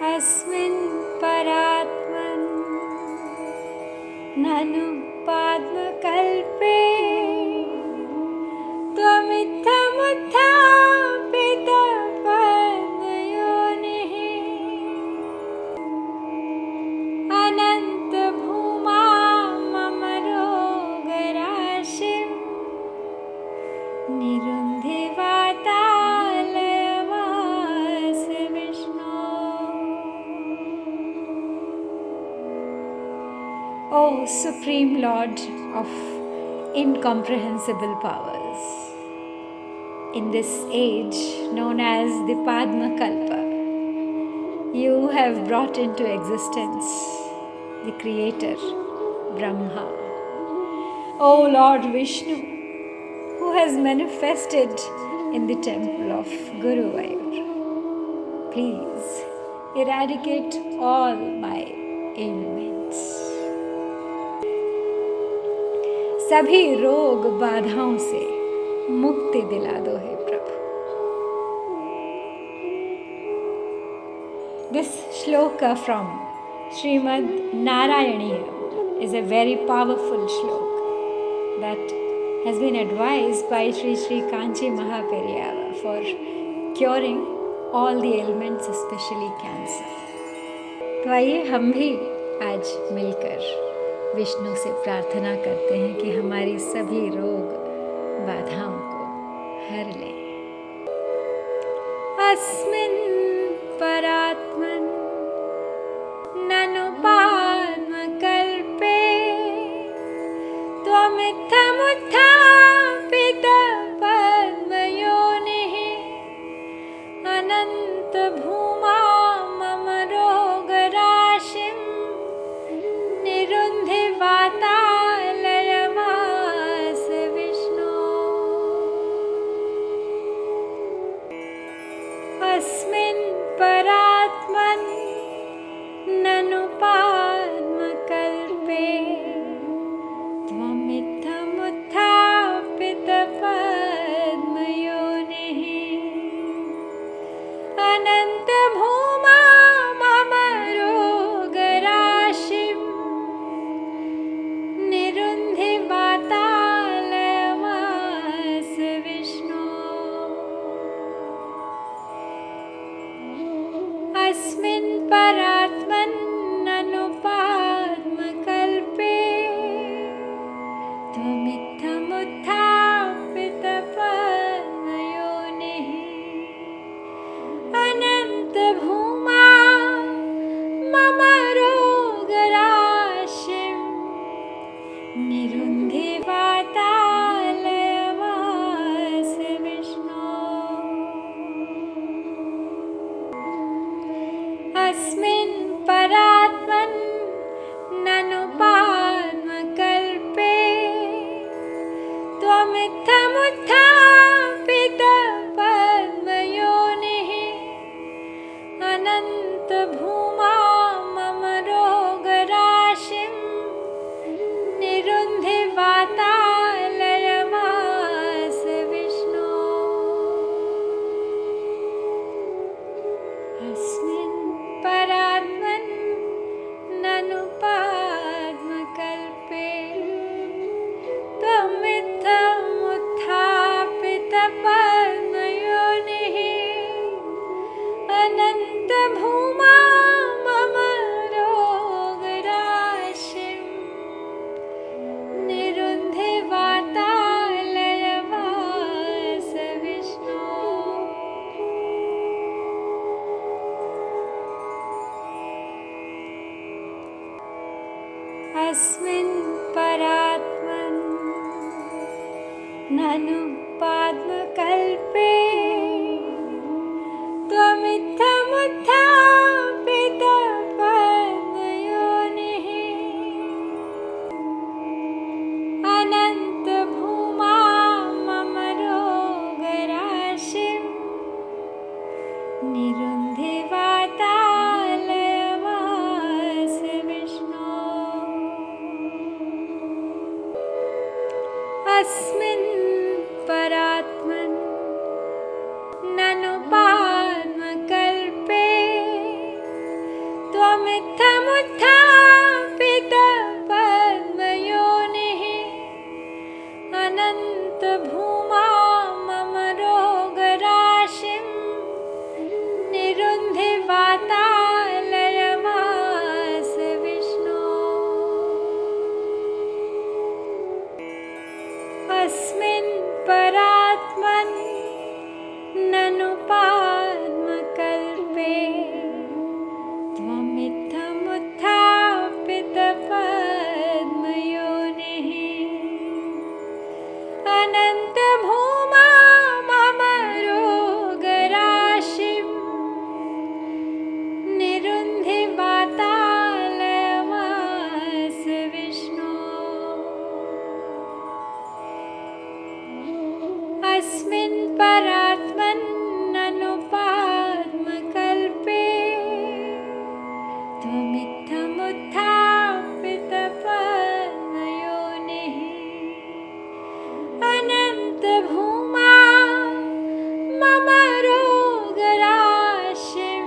अस्मिन् परात्मन् ननु पाद्मकल्पे त्वमित्थमुत्थापितपद्मयोनिः अनन्तभूमा मम रोगराशिं निरुन्धे वातालयवास विष्णो। O Supreme Lord of incomprehensible powers, in this age known as the Padma Kalpa, you have brought into existence the Creator, Brahma. O Lord Vishnu, who has manifested in the temple of Guruvayur, please eradicate all my ailments. सभी रोग बाधाओं से मुक्ति दिला दो हे प्रभु। This shloka from Srimad Narayaniya is a very powerful shloka that has been advised by Sri Sri Kanchi Mahaperiyava for curing all the ailments, especially cancer. तो आइए हम भी आज मिलकर विष्णु से प्रार्थना करते हैं कि हमारी सभी रोग बाधाओं को हर ले। अस्मिन् परात्मन् ननु पाद्मकल्पे त्वमित्थमुत्थापितपद्मयोनिः अनन्तभूमा मम रोगराशिं निरुन्धे वातालयवास विष्णो। अस्मिन् परात्मन् ननु पाद्मकल्पे त्वमित्थमुत्थापितपद्मयोनिः अनन्तभूमा मम रोगराशिं निरुन्धे वातालयवास विष्णो। अस्मिन् परात्मन् ननु पाद्मकल्पे त्वमित्थमुत्थापितपद्मयोनिः अनन्तभूमा मम रोगराशिं निरुन्धे वातालयवास विष्णो। अस्मिन् परात्मन् ननु पाद्मकल्पे त्वमित्थमुत्थापितपद्मयोनिः अनन्तभूमा मम रोगराशिं निरुन्धे वातालयवास विष्णो। अस्मिन् परात्मन् ननु पाद्मकल्पे त्वमित्थमुत्थापितपद्मयोनिः अनन्तभूमा मम रोगराशिं निरुन्धे वातालयवास विष्णो। अस्मिन् परात्मन् ननु पाद्मकल्पे त्वमित्थमुत्थापितपद्मयोनिः अनन्तभूमा मम रोगराशिं निरुन्धे वातालयवास विष्णो। अस्मिन् त्वमित्थमुत्थापितपद्मयोनिः अनन्तभूमा मम रोगराशिं निरुन्धे वातालयवास विष्णो। अस्मिन् परात्मन् ननु पाद्मकल्पे त्वमित्थमुत्थापितपद्मयोनिः अनन्तभूमा मम रोगराशिं निरुन्धे वातालयवास विष्णो। अस्मिन् परात्मन् ननु पाद्मकल्पे त्वमित्थमुत्थापितपद्मयोनिः अनन्तभूमा मम रोगराशिं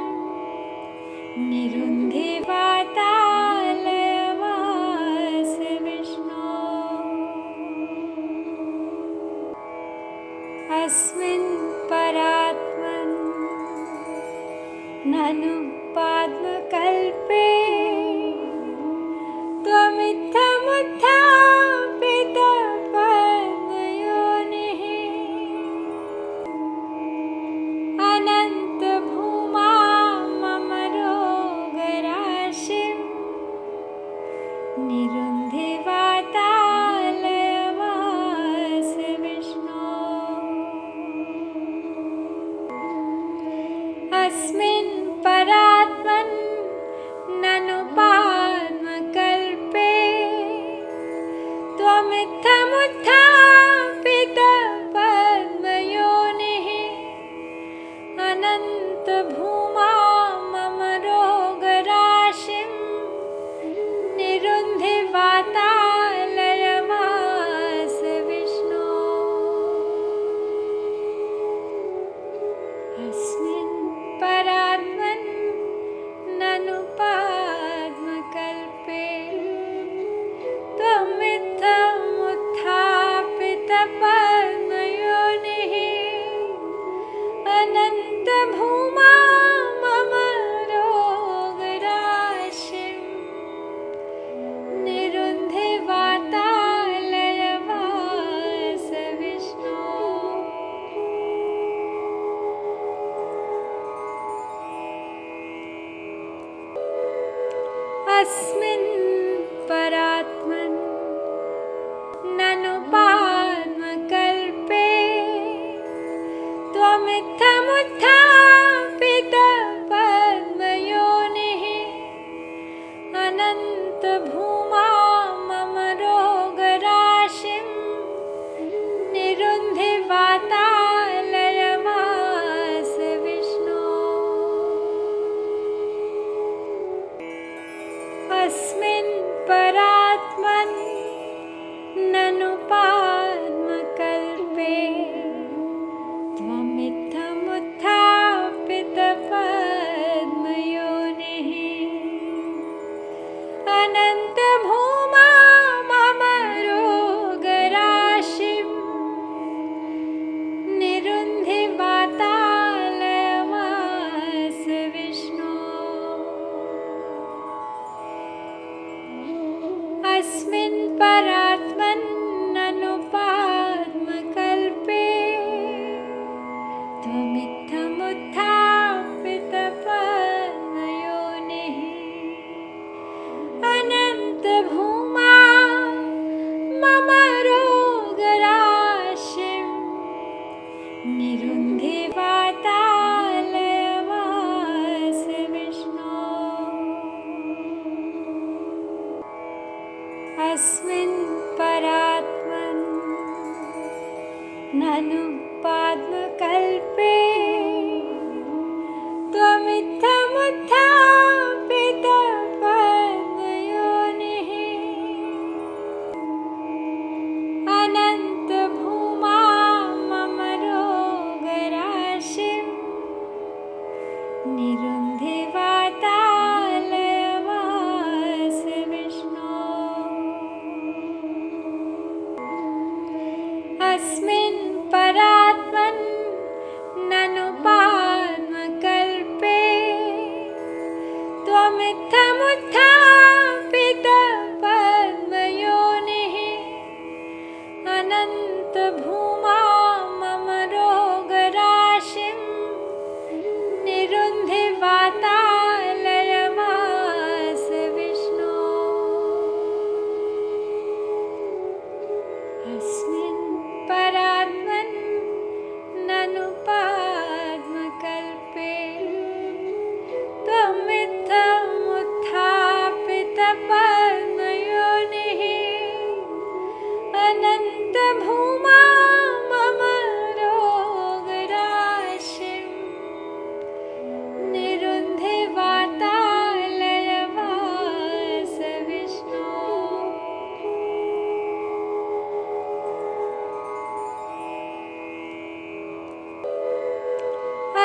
निरुन्धे वातालयवास विष्णो। अस्मिन् परात्मन् ननु पाद्मकल्पे त्वमित्थमुत्थापितपद्मयोनिः अनन्तभूमा मम रोगराशिं निरुन्धे वातालयवास विष्णो। अस्मिन् परात्मन् ननु पाद्मकल्पे त्वमित्थमुत्थापितपद्मयोनिः अनन्तभूमा मम रोगराशिं निरुन्धे वातालयवास विष्णो। अस्मिन् परात्मन् ननु पाद्मकल्पे त्वमित्थमुत्थापितपद्मयोनिः अनन्तभूमा मम रोगराशिं निरुन्धे वातालयवास विष्णो। अस्मिन् परात्मन् ननु पाद्मकल्पे त्वमित्थमुत्थापितपद्मयोनिः अनन्तभूमा मम रोगराशिं निरुन्धे वातालयवास विष्णो। अस्मिन् परात्मन् ननु पाद्मकल्पे त्वमित्थमुत्थापितपद्मयोनिः अनन्तभूमा मम रोगराशिं निरुन्धे वातालयवास विष्णो। अस्मिन् परात्मन् ननु पाद्मकल्पे त्वमित्थमुत्थापितपद्मयोनिः अनन्तभूमा मम रोगराशिं निरुन्धे वातालयवास विष्णो। अस्मिन् परात्मन् ननु पाद्मकल्पे त्वमित्थमुत्थापितपद्मयोनिः अनन्तभूमा मम रोगराशिं निरुन्धे वातालयवास त्वमित्थमुत्थापितपद्मयोनिः अनन्तभूमा मम रोगराशिं निरुन्धि वातालयवास विष्णो। अस्मिन् परात्मन् ननु पद्मकल्पे त्वमित्थमुत्थापितपद्मयोनिः अनन्तभूमा मम रोगराशिं निरुन्धि वातालयवास विष्णो।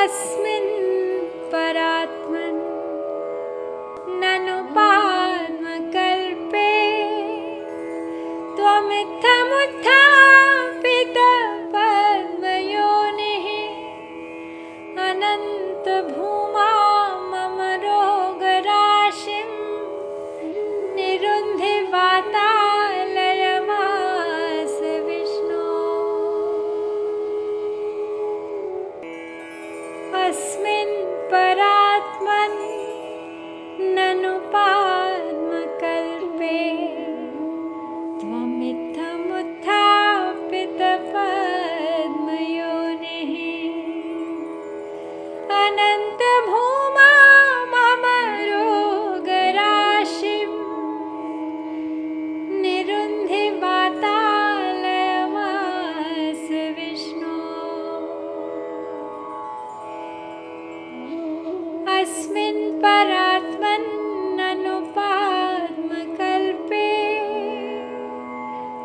अस्मिन् परात्मन् ननु पद्मकल्पे त्वमित्थमुत्थापितपद्मयोनिः अनन्तभूमा मम रोगराशिं निरुन्धि वातालयवास विष्णो। अस्मिन् परात्मन् ननु पद्मकल्पे त्वमित्थमुत्थापितपद्मयोनिः अनन्तभूमा मम रोगराशिं निरुन्धि वातालयवास विष्णो। अस्मिन् परात्मन् ननु पद्मकल्पे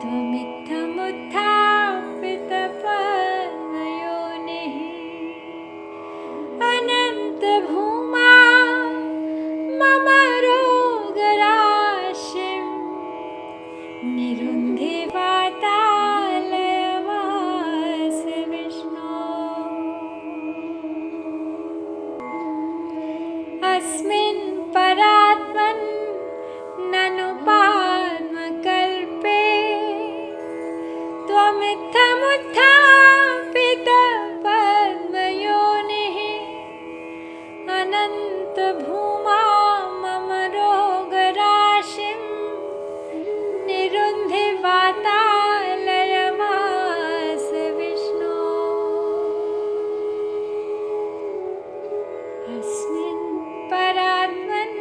त्वमित्थमुत्थापितपद्मयोनिः अनन्तभूमा मम रोगराशिं निरुन्धि वातालयवास विष्णो। अस्मिन् परात्मन् ननु पद्मकल्पे त्वमित्थमुत्थापितपद्मयोनिः अनन्तभूमा मम रोगराशिं निरुन्धि वातालयवास विष्णो। अस्मिन् परात्मन्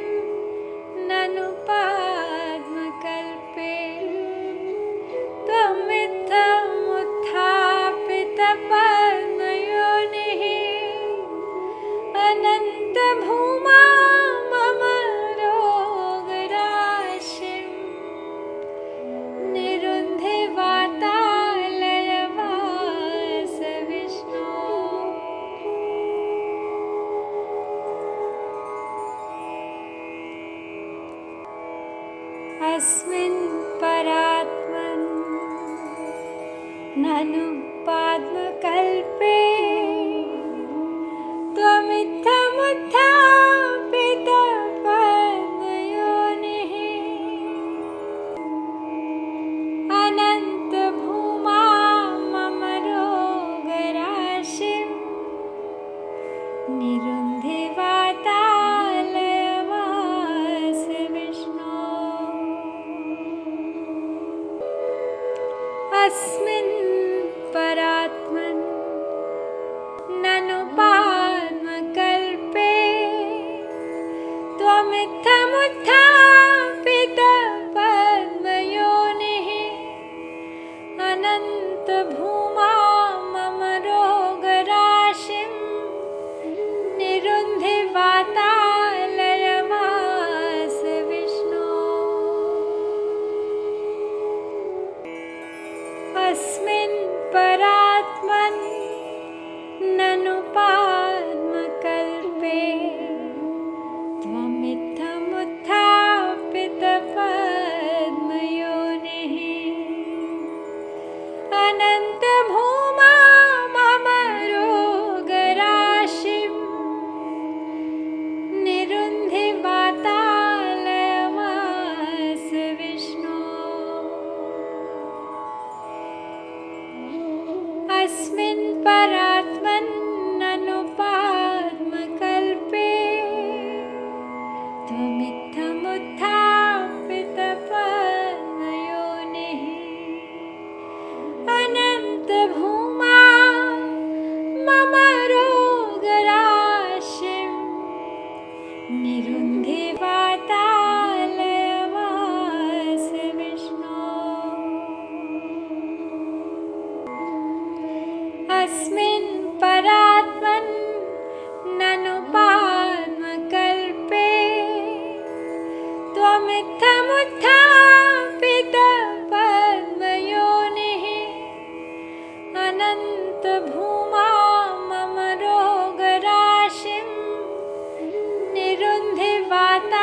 ननु पद्मकल्पे त्वमित्थमुत्थापितपद्मयोनिः अनन्तभूमा मम रोगराशिं निरुन्धि वातालयवास विष्णो। अस्मिन् परात्मन् ननु पद्मकल्पे त्वमित्थमुत्थापितपद्मयोनिः अनन्तभूमा मम रोगराशिं निरुन्धि वातालयवास विष्णो। अस्मिन् परात्मन् ननु पद्मकल्पे त्वमित्थमुत्थापितपद्मयोनिः अनन्तभूमा मम रोगराशिं निरुन्धि वातालयवास विष्णो। अस्मिन् परात्मन् ननु पद्मकल्पे त्वमित्थमुत्थापितपद्मयोनिः निरुन्धे वातालयवास विष्णो अस्मिन् परात्मन् ननु पाद्मकल्पे त्वमित्थमुत्थापितपद्मयोनिः अनन्तभूमा मम रोगराशिं निरुन्धे वातालयवास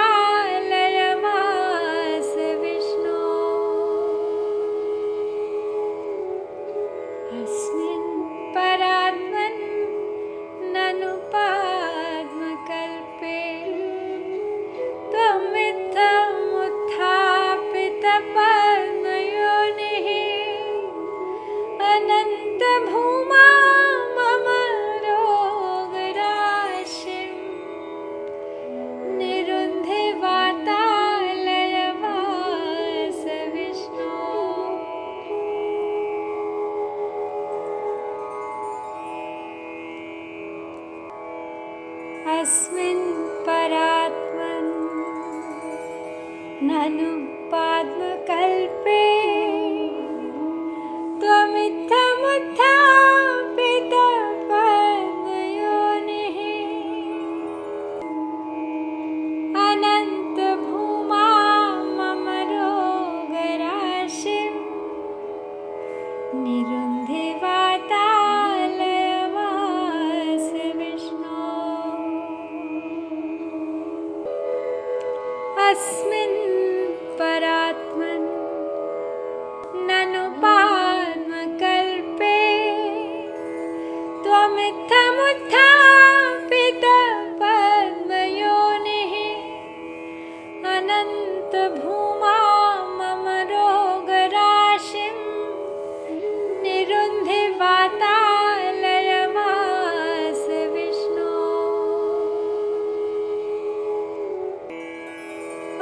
विष्णो अस्मिन् परात्मन् ननु पाद्मकल्पे त्वमित्थमुत्थापितपद्मयोनिः अनन्तभूमा मम रोगराशिं निरुन्धे वातालयवास विष्णो अस्मिन् परात्मन् ननु पाद्मकल्पे त्वमित्थमुत्थापितपद्मयोनिः अनन्तभूमा मम रोगराशिं निरुन्धे वातालयवास विष्णो अस्मिन् परात्मन् ननु पाद्मकल्पे त्वमित्थमुत्थापितपद्मयोनिः अनन्तभूमा मम रोगराशिं निरुन्धे वातालयवास विष्णो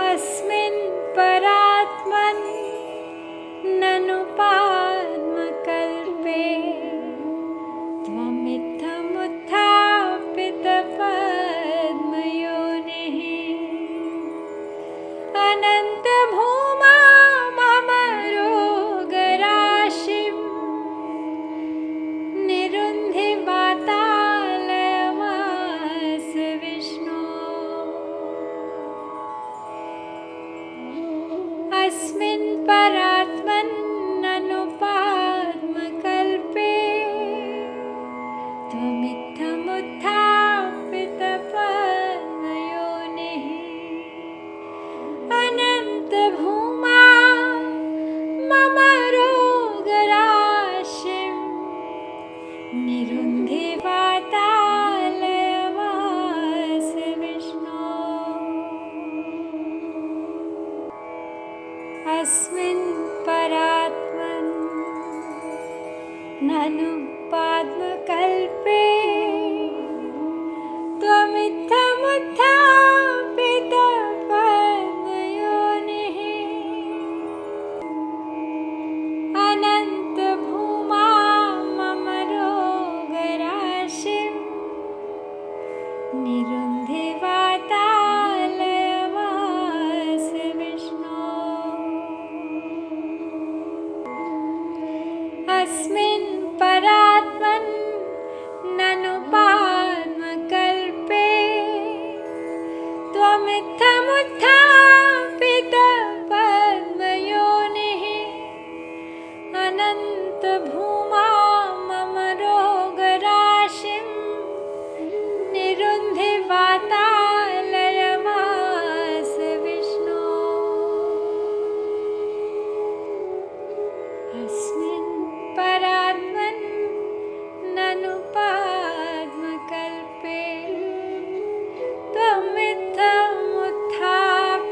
अस्मिन् परात्मन् ननु पाद्मकल्पे त्वमित्थमुत्थापितपद्मयोनिः अनन्तभूमा मम रोगराशिं निरुन्धे वातालयवास विष्णो अस्मिन् परात्मन् ननु पाद्मकल्पे त्वमित्थमुत्थापितपद्मयोनिः अनन्तभूमा मम रोगराशिं निरुन्धे वातालयवास विष्णो अस्मिन् परात्मन् ननु पाद्मकल्पे त्वमित्थमुत्थापितपद्मयोनिः अनन्तभूमा मम रोगराशिं निरुन्धे वातालयवास विष्णो अस्मिन् परात्मन् ननु पाद्मकल्पे त्वमित्थमुत्थापितपद्मयोनिः अनन्तभूमा मम रोगराशिं निरुन्धे वातालयवास विष्णो अस्मिन् परात्मन् ननु पाद्मकल्पे त्वमित्थमुत्थापितपद्मयोनिः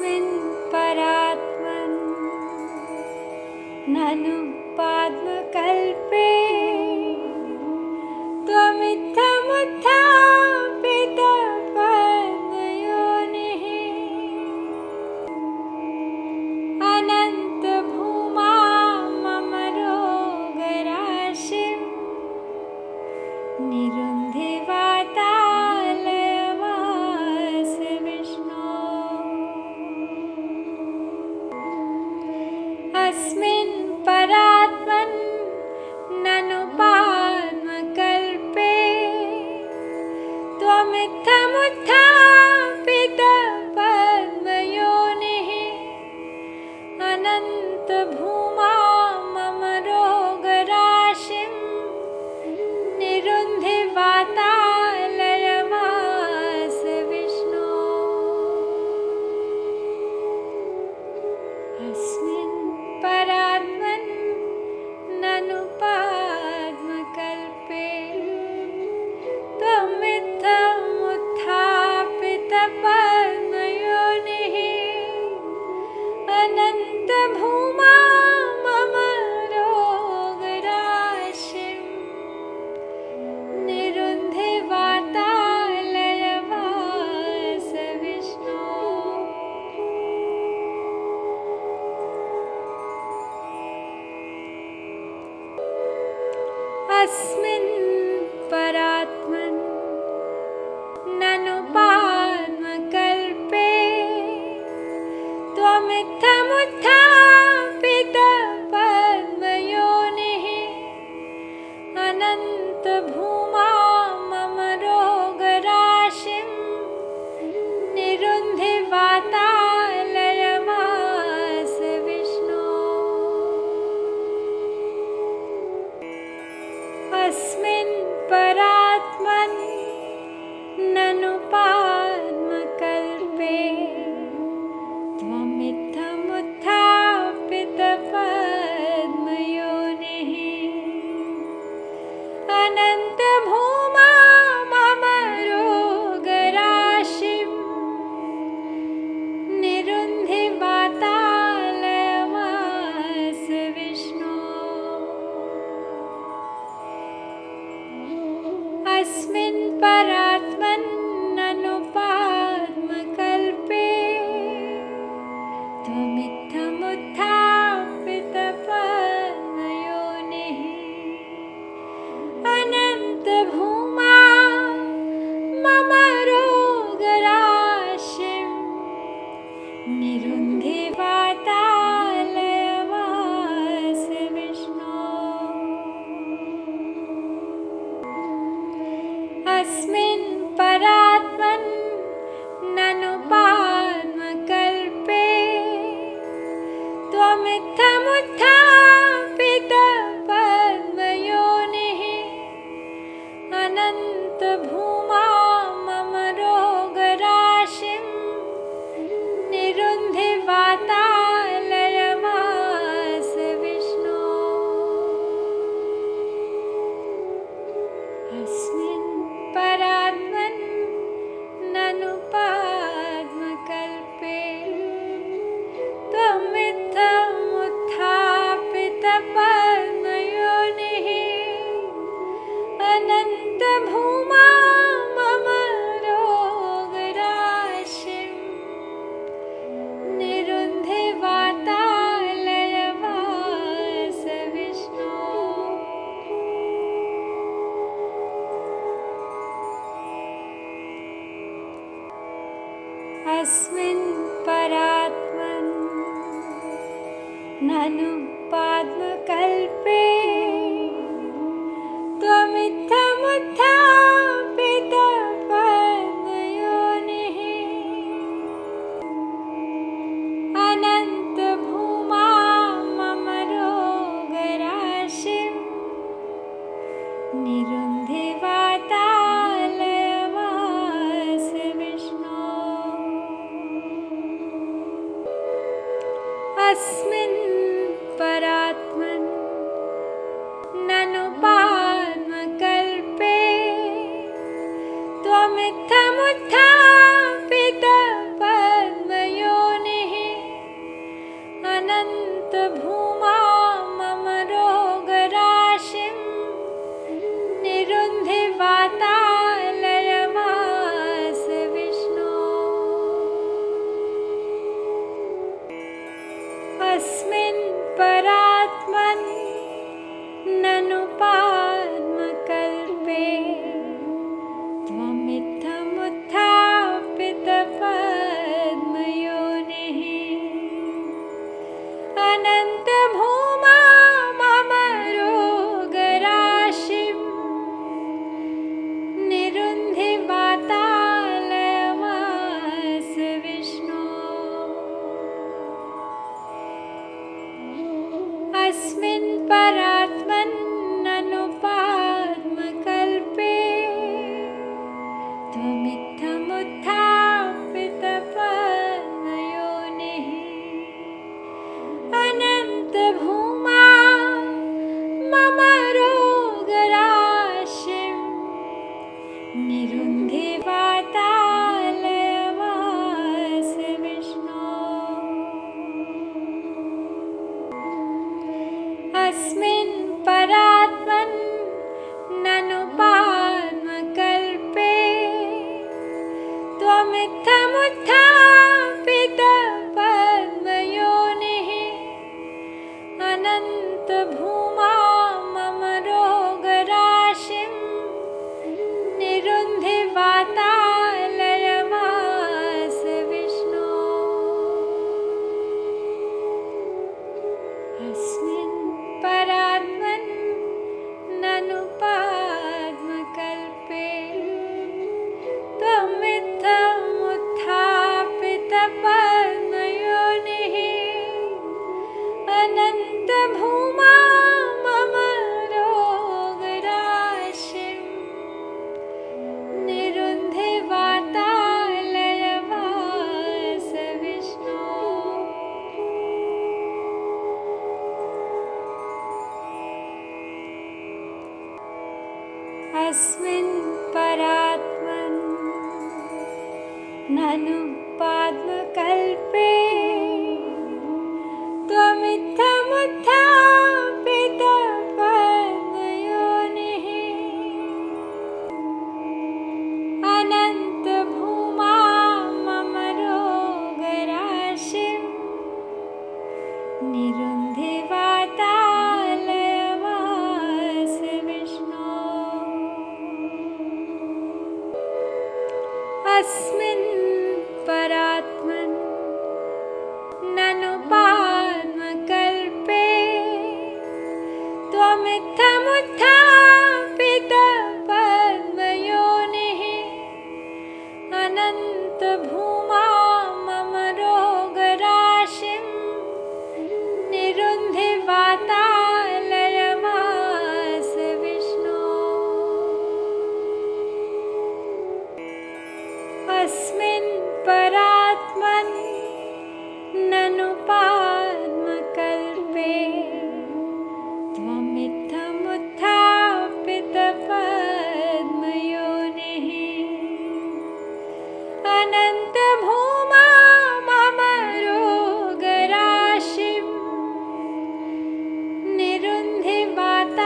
अस्मिन् परात्मन् ननु पाद्मकल्पे त्वमित्थमुत्थापितपद्मयोनिः अनन्तभूमा मम रोगराशिं निरुन्धे वातालयवास विष्णो। अस्मिन् परात्मन् ननु पाद्मकल्पे त्वमित्थमुत्थापितपद्मयोनिः अनन्तभूमा मम रोगराशिं निरुन्धे वातालयवास विष्णो। अस्मिन् परात्मन् ननु पाद्मकल्पे त्वमित्थमुत्थापितपद्मयोनिः अनन्तभूमा मम रोगराशिं निरुन्धे वातालयवास विष्णो। अस्मिन् परात्मन् ननु पाद्मकल्पे त्वमित्थमुत्थापितपद्मयोनिः अनन्तभूमा मम रोगराशिं निरुन्धे वातालयवास विष्णो। अस्मिन् परात्मन् ननु पाद्मकल्पे त्वमित्थमुत्थापितपद्मयोनिः अनन्तभूमा मम रोगराशिं निरुन्धे वातालयवास विष्णो। अस्मिन् परात्मन् ननु पाद्मकल्पे त्वमित्थमुत्थापितपद्मयोनिः अनन्तभूमा मम रोगराशिं निरुन्धे वातालयवास विष्णो। अस्मिन् परात्मन् ननु पाद्मकल्पे त्वमित्थमुत्थापितपद्मयोनिः अनन्तभूमा मम रोगराशिं निरुन्धे वातालयवास विष्णो। अस्मिन् परात्मन् ननु पाद्मकल्पे त्वमित्थमुत्थापितपद्मयोनिः अनन्तभूमा मम रोगराशिं निरुन्धे वातालयवास विष्णो। अस्मिन् परात्मन् ननु पाद्मकल्पे त्वमित्थमुत्थापितपद्मयोनिः अनन्तभूमा मम रोगराशिं निरुन्धे वातालयवास विष्णो। अस्मिन् परात्मन् ननु पाद्मकल्पे त्वमित्थमुत्थापितपद्मयोनिः अस्मिन् परात्मन् ननु पाद्मकल्पे त्वमित्थमुत्थापितपद्मयोनिः अनन्तभूमा मम रोगराशिं निरुन्धि वातालयमास विष्णो। अस्मिन् परात्मन् ननु पाद्मकल्पे त्वमित्थमुत्थापितपद्मयोनिः अनन्तभूमा मम रोगराशिं निरुन्धि वातालयमास विष्णो। अस्मिन् परात्मन् ननु पाद्मकल्पे त्वमित्थमुत्थापितपद्मयोनिः अनन्तभूमा मम रोगराशिं निरुन्धि वातालयमास विष्णो। अस्मिन् परात्मन् ननु पाद्मकल्पे त्वमित्थमुत्थापितपद्मयोनिः अनन्तभूमा मम रोगराशिं निरुन्धि वातालयमास विष्णो। अस्मिन् परात्मन् ननु पाद्मकल्पे त्वमित्थमुत्थापितपद्मयोनिः अनन्तभूमा मम रोगराशिं निरुन्धि वातालयमास विष्णो। अस्मिन् परात्मन् ननु पाद्मकल्पे त्वमित्थमुत्थापितपद्मयोनिः अनन्तभूमा मम रोगराशिं निरुन्धि वातालयमास विष्णो। अस्मिन् परात्मन् ननु पाद्मकल्पे त्वमित्थमुत्थापितपद्मयोनिः अनन्तभूमा मम रोगराशिं निरुन्धि वातालयमास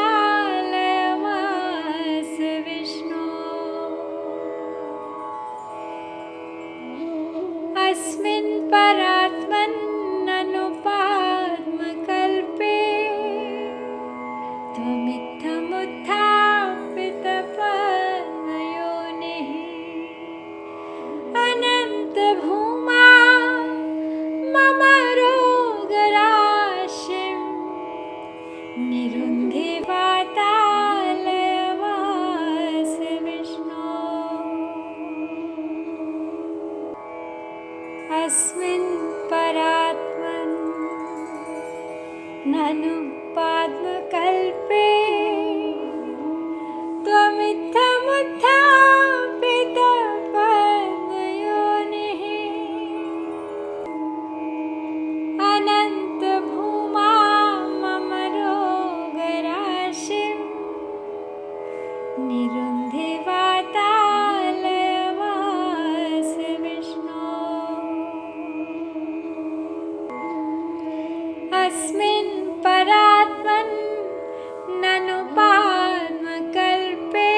विष्णो। अस्मिन् परात्मन् ननु पाद्मकल्पे त्वमित्थमुत्थापितपद्मयोनिः अनन्तभूमा मम रोगराशिं निरुन्धि वातालयमास विष्णो। अस्मिन् परात्मन् ननु पाद्मकल्पे त्वमित्थमुत्थापितपद्मयोनिः अनन्तभूमा मम रोगराशिं निरुन्धि वातालयमास विष्णो। अस्मिन् परात्मन् ननु पाद्मकल्पे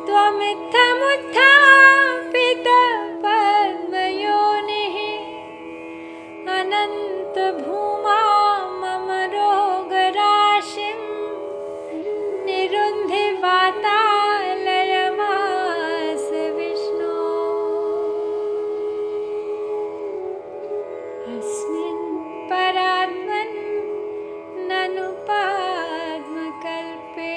त्वमित्थमुत्थापितपद्मयोनिः अनन्तभूमा भूमा मम रोगराशिं निरुन्धि वातालयवास विष्णो। अस्मिन् परात्मन् ननु पद्मकल्पे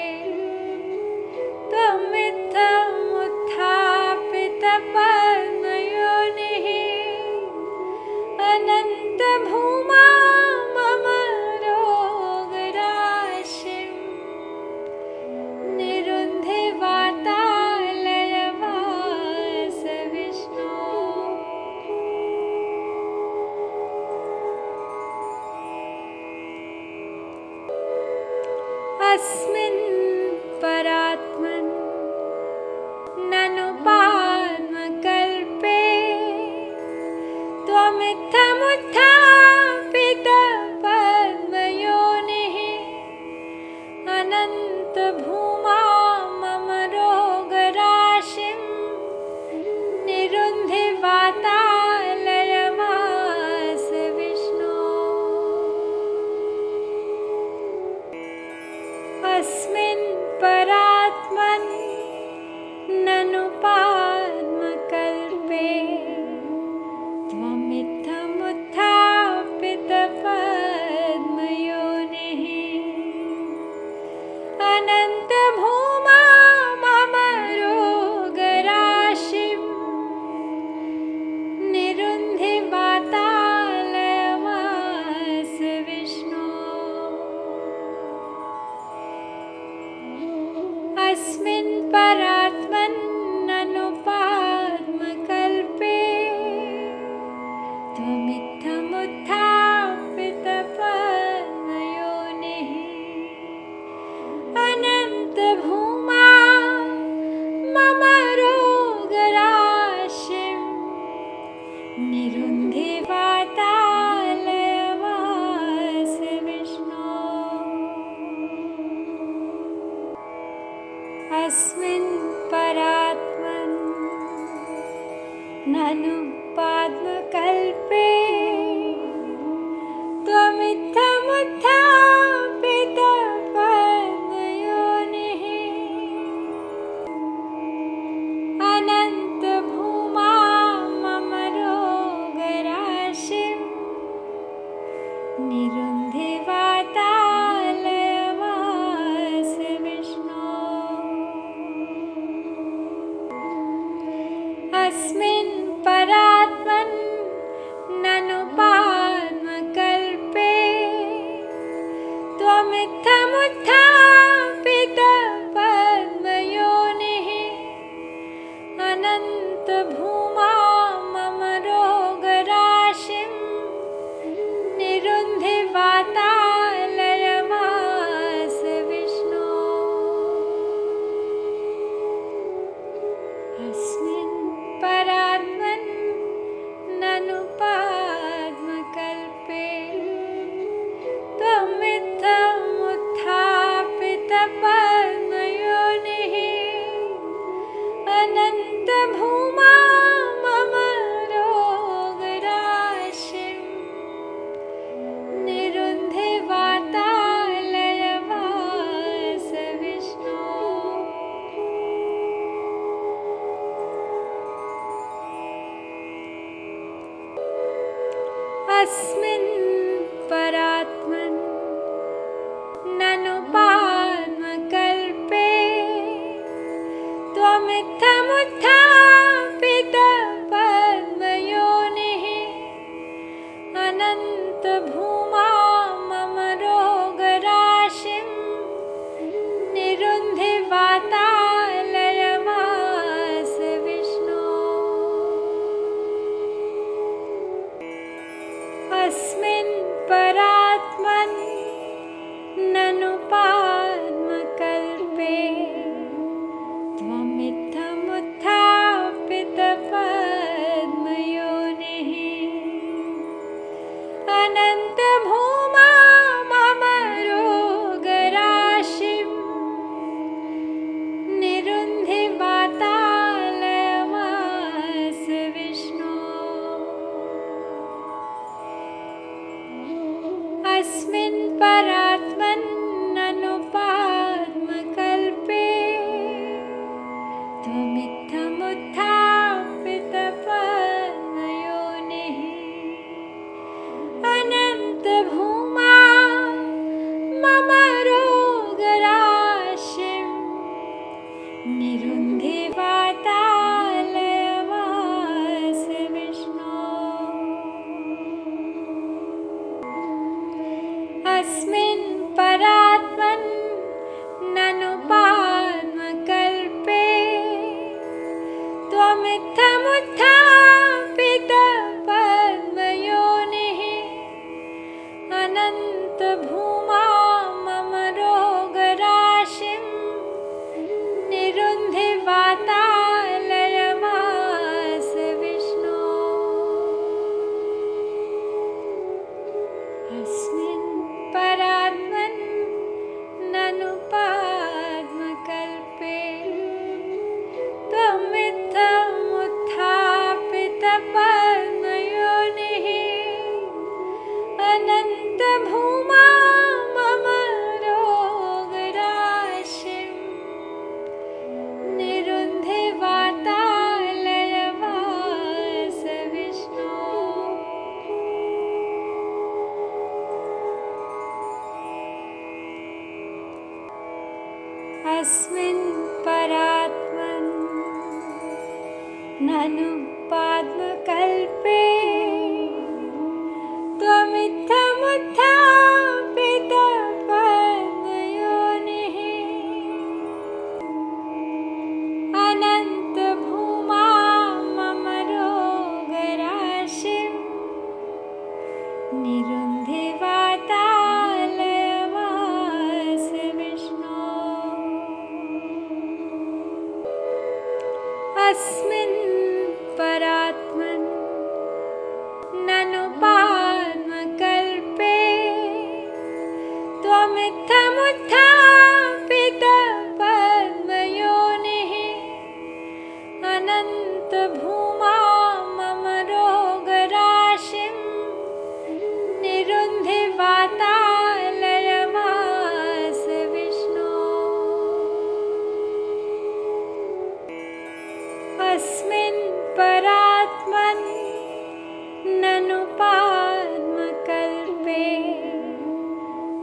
त्वमित्थमुत्थापितपद्मयोनिः अनन्तभूमा मम रोगराशिं निरुन्धि वातालयवास विष्णो। अस्मिन् परात्मन् ननु पद्मकल्पे त्वमित्थमुत्थापितपद्मयोनिः अनन्तभूमा मम रोगराशिं निरुन्धि वातालयवास विष्णो। अस्मिन् परात्मन् ननु पद्मकल्पे त्वमित्थमुत्थापितपद्मयोनिः अनन्तभूमा मम रोगराशिं निरुन्धि वातालयवास विष्णो। अस्मिन् परात्मन् ननु पद्मकल्पे त्वमित्थमुत्थापितपद्मयोनिः अनन्तभूमा मम रोगराशिं निरुन्धि वातालयवास विष्णो। अस्मिन् परात्मन् ननु पद्मकल्पे त्वमित्थमुत्थापितपद्मयोनिः अनन्तभूमा मम रोगराशिं निरुन्धि वातालयवास विष्णो। अस्मिन् परात्मन् ननु पद्मकल्पे त्वमित्थमुत्थापितपद्मयोनिः अनन्तभूमा मम रोगराशिं निरुन्धि वातालयवास विष्णो। अस्मिन् परात्मन् ननु पद्मकल्पे त्वमित्थमुत्थापितपद्मयोनिः अनन्तभूमा मम रोगराशिं निरुन्धि वातालयवास विष्णो। अस्मिन् परात्मन् ननु पद्मकल्पे त्वमित्थमुत्थापितपद्मयोनिः अनन्तभूमा मम रोगराशिं निरुन्धि वातालयवास विष्णो। अस्मिन् परात्मन् ननु पद्मकल्पे त्वमित्थमुत्थापितपद्मयोनिः अनन्तभूमा मम रोगराशिं निरुन्धि वातालयवास विष्णो। अस्मिन् परात्मन्ननु पाद्मकल्पे त्वमित्थमुत्थापितपद्मयोनिः अनन्तभूमा मम रोगराशिं निरुन्धे वातालयवास विष्णो। अस्मिन् परात्मन्ननु पाद्मकल्पे त्वमित्थमुत्थापितपद्मयोनिः अनन्तभूमा मम रोगराशिं निरुन्धे वातालयवास विष्णो। अस्मिन् परात्मन्ननु पाद्मकल्पे त्वमित्थमुत्थापितपद्मयोनिः अनन्तभूमा मम रोगराशिं निरुन्धे वातालयवास विष्णो। अस्मिन् परात्मन्ननु पाद्मकल्पे त्वमित्थमुत्थापितपद्मयोनिः अनन्तभूमा मम रोगराशिं निरुन्धे वातालयवास विष्णो। अस्मिन् परात्मन्ननु पाद्मकल्पे त्वमित्थमुत्थापितपद्मयोनिः अनन्तभूमा मम रोगराशिं निरुन्धे वातालयवास विष्णो। अस्मिन् परात्मन्ननु पाद्मकल्पे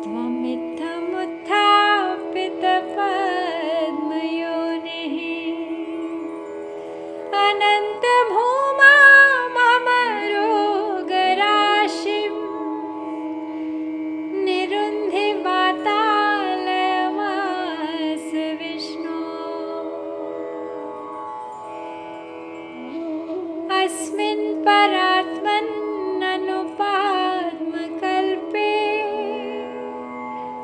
त्वमित्थमुत्थापितपद्मयोनिः अनन्तभूमा मम रोगराशिं निरुन्धे वातालयवास विष्णो। अस्मिन् परात्मन्ननु पाद्मकल्पे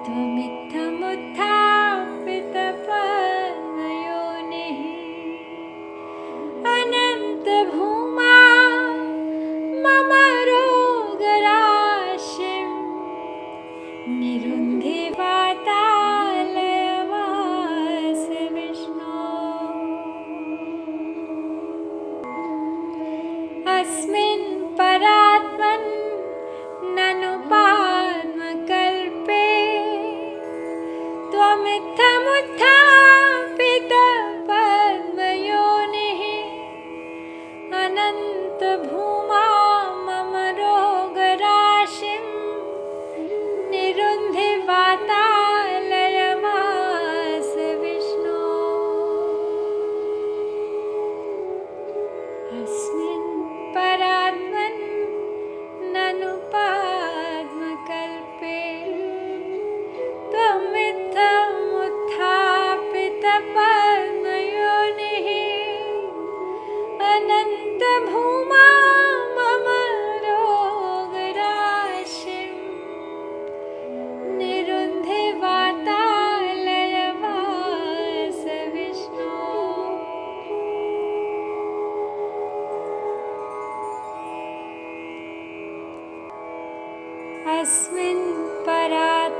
त्वमित्थमुत्थापितपद्मयोनिः अनन्तभूमा मम रोगराशिं निरुन्धे वातालयवास विष्णो। अस्मिन् परात्मन्ननु पाद्मकल्पे त्वमित्थमुत्थापितपद्मयोनिः अनन्तभूमा मम रोगराशिं निरुन्धे वातालयवास विष्णो। अस्मिन् परात्मन्ननु पाद्मकल्पे त्वमित्थमुत्थापितपद्मयोनिः अनन्तभूमा मम रोगराशिं निरुन्धे वातालयवास विष्णो। अस्मिन् परात्मन्ननु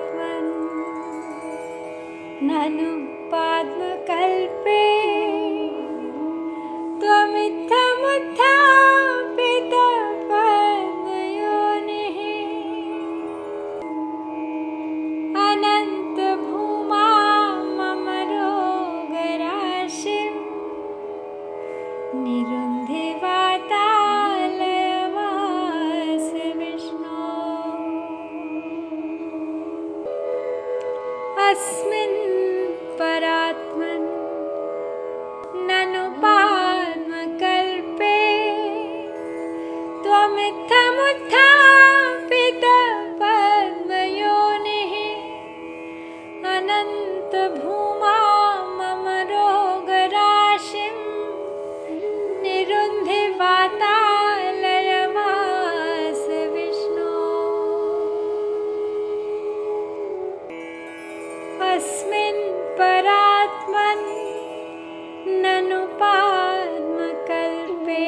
पाद्मकल्पे त्वमित्थमुत्थापितपद्मयोनिः अस्मिन् परात्मन् ननु पाद्मकल्पे त्वमित्थमुत्थापितपद्मयोनिः अनन्तभूमा मम रोगराशिं निरुन्धि वातालयमास विष्णो। अस्मिन् परात्मन् ननु पाद्मकल्पे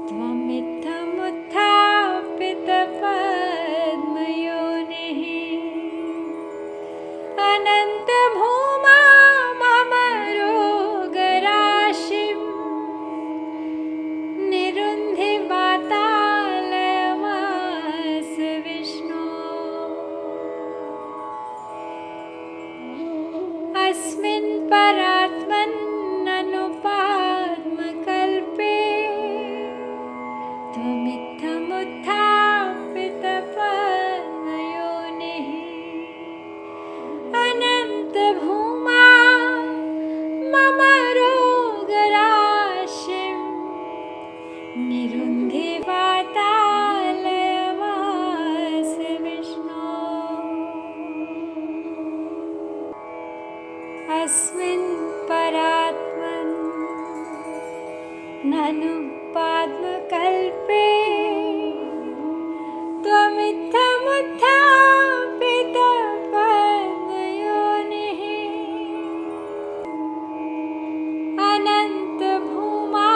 त्वमित्थमुत्थापितपद्मयोनिः अनन्तभूमा मम रोगराशिं निरुन्धि वातालयमास विष्णो। अस्मिन् परात्मन् ननु पाद्मकल्पे त्वमित्थमुत्थापितपद्मयोनिः अनन्तभूमा मम रोगराशिं निरुन्धि वातालयमास विष्णो। अस्मिन् परात्मन् ननु पाद्मकल्पे त्वमित्थमुत्थापितपद्मयोनिः अनन्तभूमा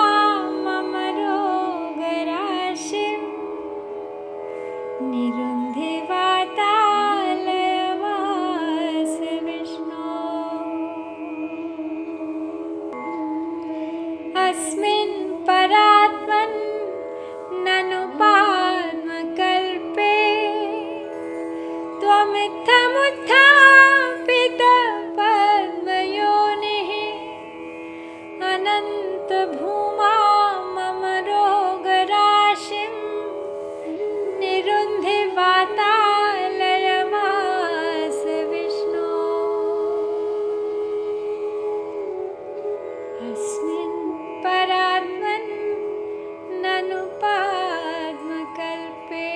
मम रोगराशिं निरुन्धि वातालयमास विष्णो। अस्मिन् परात्मन् ननु पाद्मकल्पे त्वमित्थमुत्थापितपद्मयोनिः अनन्तभूमा मम रोगराशिं निरुन्धि वातालयमास विष्णो। अस्मिन् परात्मन् ननु पाद्मकल्पे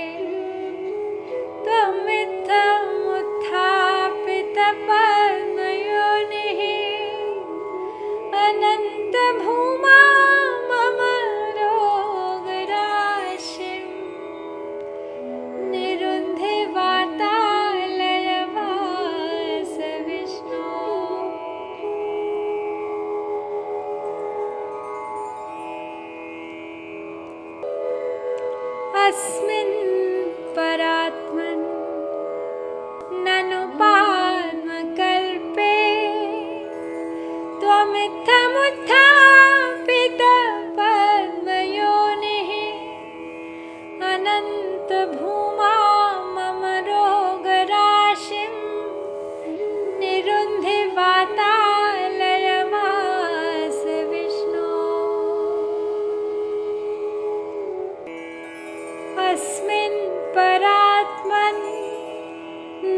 त्वमित्थमुत्थापितपद्मयोनिः अनन्तभूमा मम रोगराशिं निरुन्धि वातालयमास विष्णो। अस्मिन् परात्मन् ननु पाद्मकल्पे त्वमित्थमुत्थापितपद्मयोनिः अनन्तभूमा मम रोगराशिं निरुन्धि वातालयमास विष्णो। अस्मिन् परात्मन्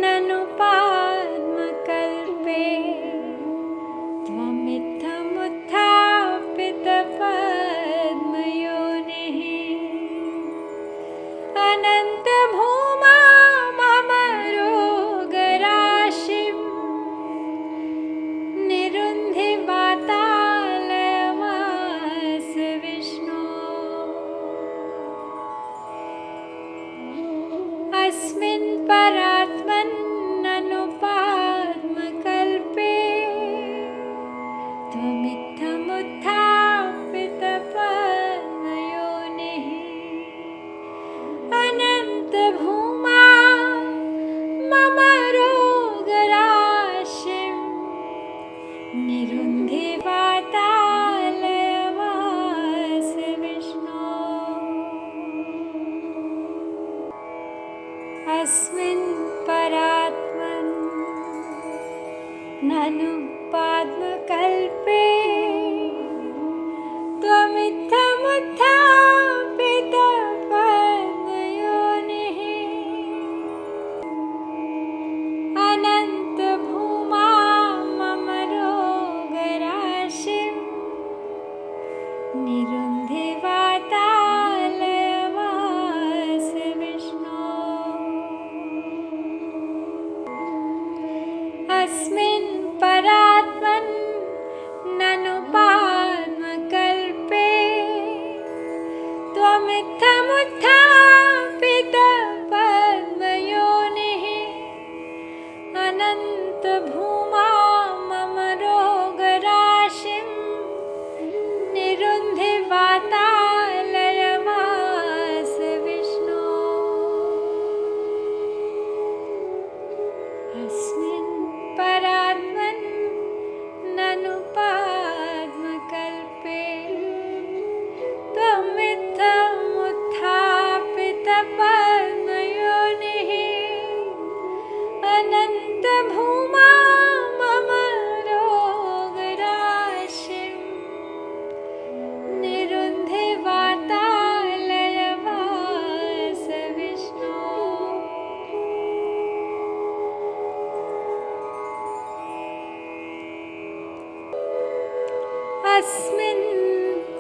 ननु पाद्मकल्पे त्वमित्थमुत्थापितपद्मयोनिः अनन्तभूमा मम रोगराशिं निरुन्धि वातालयमास विष्णो। अस्मिन् परात्मन् ननु पाद्मकल्पे त्वमित्थमुत्थापितपद्मयोनिः अनन्तभूमा मम रोगराशिं निरुन्धि वातालयमास विष्णो। अस्मिन् परात्मन् ननु पाद्मकल्पे त्वमित्थमुत्थापितपद्मयोनिः अनन्तभूमा अस्मिन् परात्मन् ननु पाद्मकल्पे त्वमित्थमुत्थापितपद्मयोनिः अनन्तभूमा मम रोगराशिं निरुन्धि वातालयमास विष्णो। अस्मिन् परात्मन् ननु पाद्मकल्पे त्वमित्थमुत्थापितपद्मयोनिः अनन्तभूमा मम रोगराशिं निरुन्धि वातालयमास विष्णो। अस्मिन्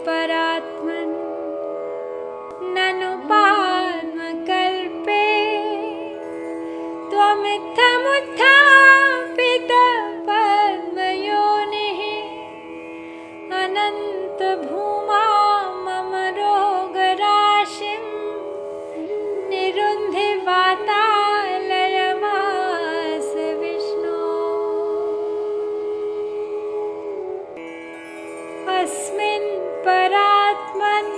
परात्मन् ननु पाद्मकल्पे त्वमित्थमुत्थापितपद्मयोनिः अनन्तभूमा मम रोगराशिं निरुन्धि वातालयमास विष्णो। अस्मिन् परात्मन्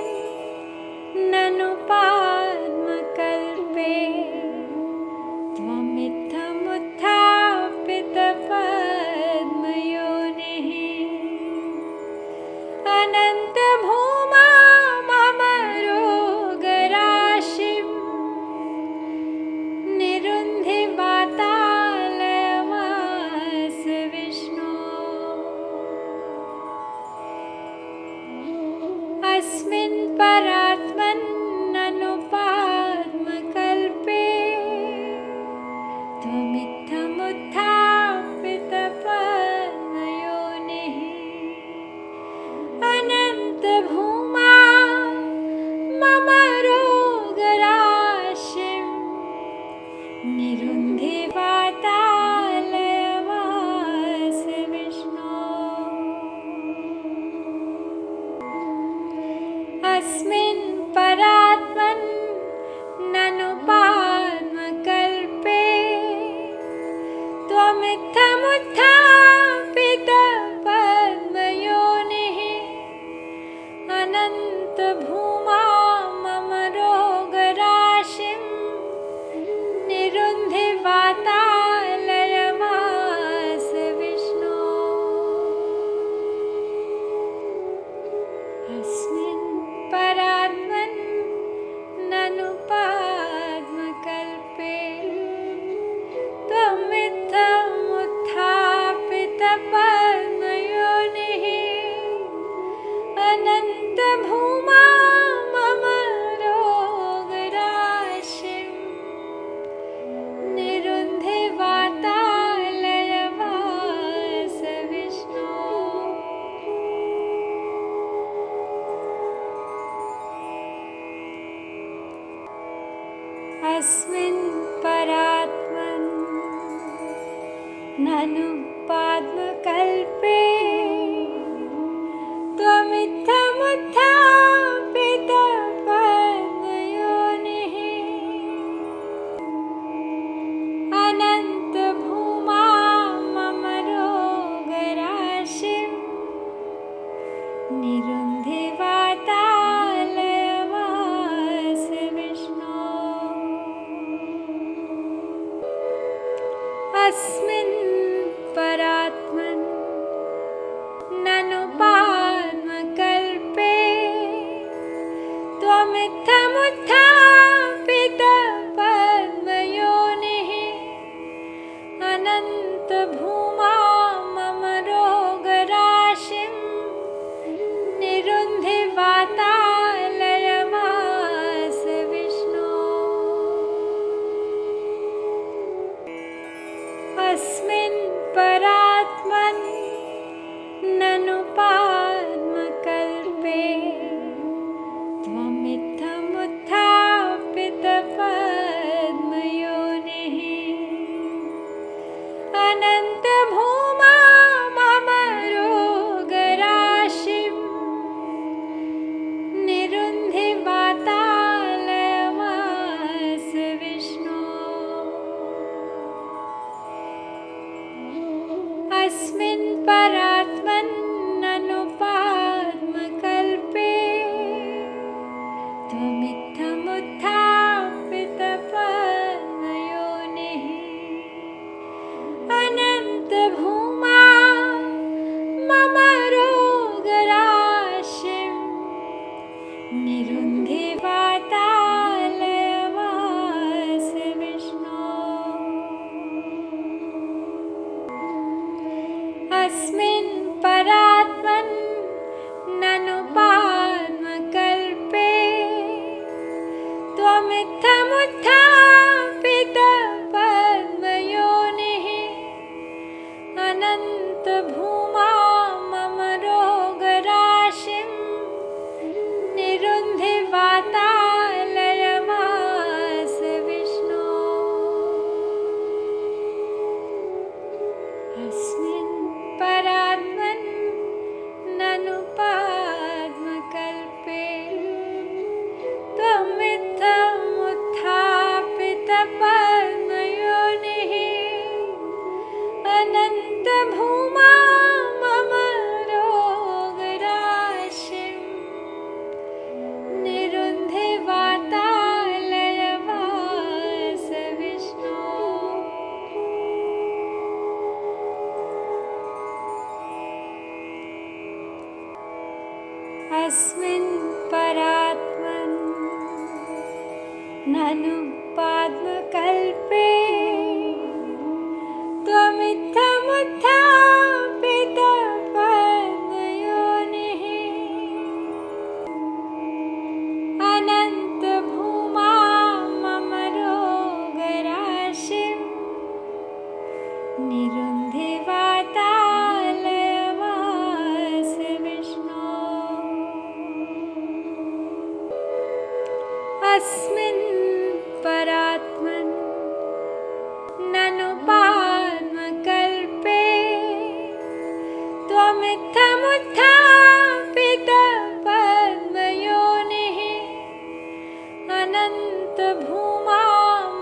ननु पाद्मकल्पे त्वमित्थमुत्थापितपद्मयोनिः अनन्तभूमा मम रोगराशिं निरुन्धि वातालयमास विष्णो। अस्मिन् परात्मन् ननु पाद्मकल्पे त्वमित्थमुत्थापितपद्मयोनिः अनन्तभूमा मम रोगराशिं निरुन्धि वातालयमास विष्णो। अस्मिन् परात्मन् ननु पाद्मकल्पे त्वमित्थमुत्थापितपद्मयोनिः अनन्तभूमा मम रोगराशिं निरुन्धि वातालयमास विष्णो। अस्मिन् परात्मन् ननु पाद्मकल्पे त्वमित्थमुत्थापितपद्मयोनिः अनन्तभूमा मम रोगराशिं निरुन्धि वातालयमास विष्णो। अस्मिन् परात्मन् ननु पाद्मकल्पे त्वमित्थमुत्थापितपद्मयोनिः अनन्तभूमा मम रोगराशिं निरुन्धि वातालयमास विष्णो। अस्मिन् परात्मन् ननु पाद्मकल्पे त्वमित्थमुत्थापितपद्मयोनिः अनन्तभूमा मम रोगराशिं निरुन्धि वातालयमास विष्णो। अस्मिन् परात्मन् ननु पाद्मकल्पे त्वमित्थमुत्थापितपद्मयोनिः अनन्तभूमा ननु पाद्मकल्पे त्वमित्थमुत्थापितपद्मयोनिः अनन्तभूमा मम रोगराशिं निरुन्धे वातालयवास विष्णो। अस्मिन् परात्मन् ननु पाद्मकल्पे त्वमित्थमुत्थापितपद्मयोनिः अनन्तभूमा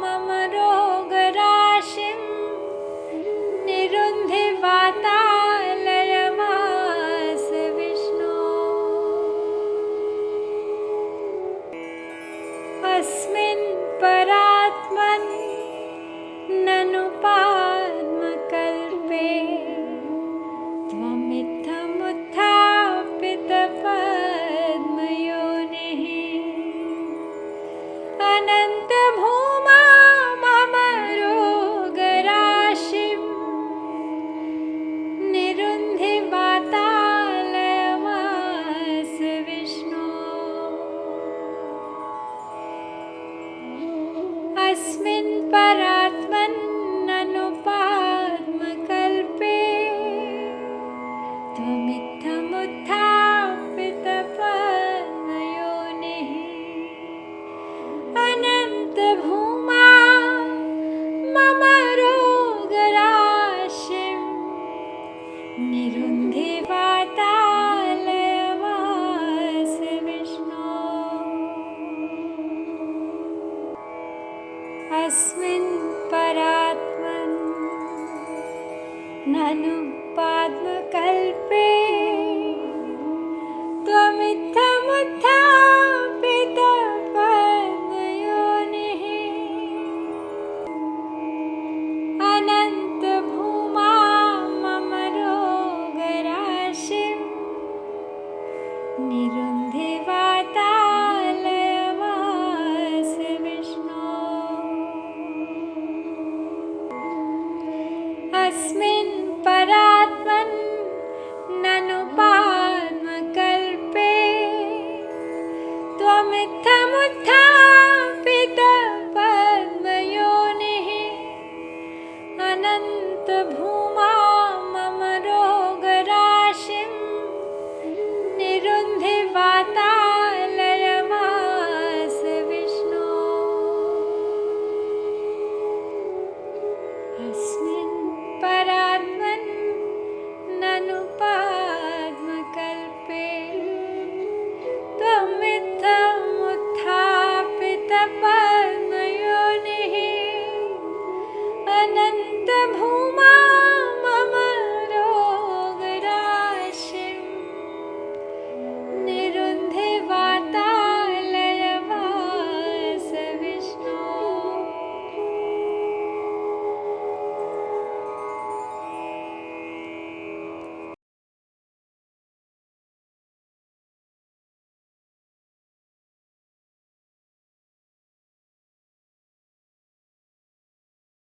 मम रोगराशिं निरुन्धे वातालयवास विष्णो। अस्मिन् परात्मन् ननु पाद्मकल्पे त्वमित्थमुत्थापितपद्मयोनिः अनन्तभूमा मम रोगराशिं निरुन्धे वातालयवास विष्णो। अस्मिन् परात्मन् ननु पाद्मकल्पे त्वमित्थमुत्थापितपद्मयोनिः अनन्तभूमा मम रोगराशिं निरुन्धे वातालयवास विष्णो। अस्मिन् परात्मन् ननु पाद्मकल्पे त्वमित्थमुत्थापितपद्मयोनिः अनन्तभूमा मम रोगराशिं निरुन्धे वातालयवास विष्णो। अस्मिन्